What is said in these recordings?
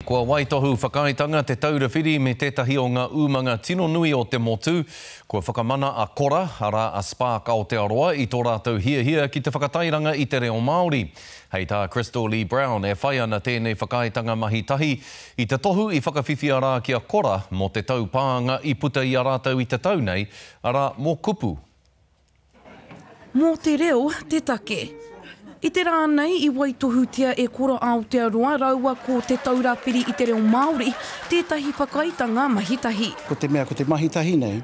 Kua waitohu whakaitanga te taurawhiri me tētahi o ngā umanga tino nui o te motu. Kua whakamana a Kora, ara a Spark Aotearoa i tō rātou hia ki te whakatairanga i te reo Māori. Hei tā Crystal Lee Brown e whai ana tēnei whakaitanga mahitahi i te tohu i whakawhiwhi ara ki a Kora mo te taupāanga i puta i a rātou i te tau nei, ara mō kupu. Mō te reo, te take. I te rānei i waitohutia e Kora Aotearoa raua ko te taurawhiri i te reo Māori, tētahi whakaitanga mahitahi. Ko te mea, ko te mahitahi nei,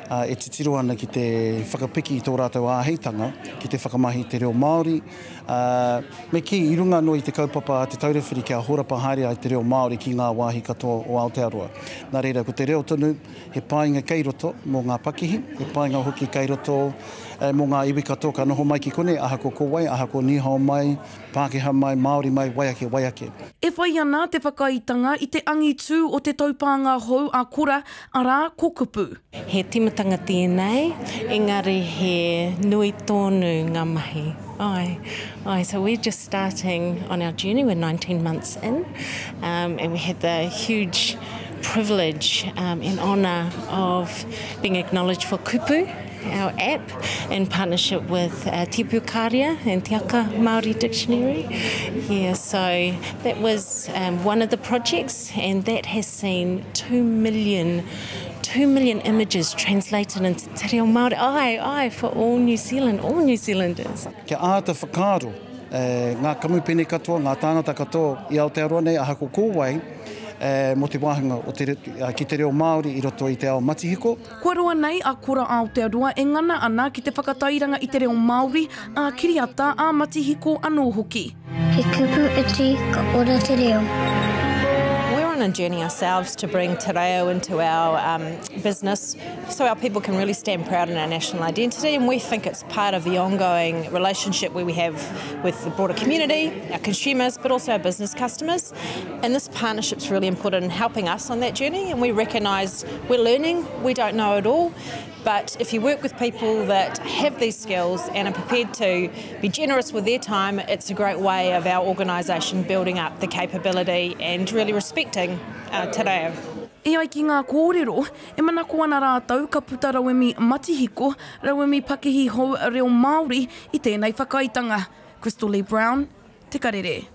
e titiro ana ki te whakapiki i tō rātou āheitanga, ki te whakamahi te reo Māori. Me ki i runga no i te kaupapa te taurawhiri kia horapa haere ai te reo Māori ki ngā wāhi katoa o Aotearoa. Nā reira, ko te reo tonu, he pāinga kei roto mō ngā pakihi, he pāinga hoki kei roto mō ngā iwi katoa ka noho mai ki kone, aha ko kowai, aha ko nihao mai, Pākehā mai, Māori mai, waiake, waiake. E whai ana te whakaitanga i te angitu o te taupānga hou a Kora, arā ko kupu. He timatanga tēnei, engari he nui tōnu ngā mahi. So we're just starting on our journey, we're 19 months in, and we had the huge privilege and honour of being acknowledged for kupu, our app, in partnership with Tipu Kāria and Te Aka Māori Dictionary. Yeah, so that was one of the projects, and that has seen 2 million images translated into te reo Māori, for all New Zealand, all New Zealanders. Kia āta whakaaro, ngā kamupene katoa, ngā tāngata katoa i Aotearoa nei, aha ko kōwai, mo te wāhanga o ki te reo Māori i roto i te ao Matihiko. Kua roa nei a Kora Aotearoa e ngana ana ki te whakatairanga i te reo Māori a Kiriata a Matihiko anō hoki. He kupu iti ka ora te reo. We're on a journey ourselves to bring te reo into our business so our people can really stand proud in our national identity, and we think it's part of the ongoing relationship we have with the broader community, our consumers, but also our business customers. And this partnership's really important in helping us on that journey, and we recognise we're learning, we don't know it all, but if you work with people that have these skills and are prepared to be generous with their time, it's a great way of our organisation building up the capability and really respecting te reo. E ai ki ngā kōrero, e manako ana rātou ka puta rauemi Matihiko, rauemi pakihi hou reo Māori i tēnei whakaitanga. Crystal Lee Brown, Te Karere.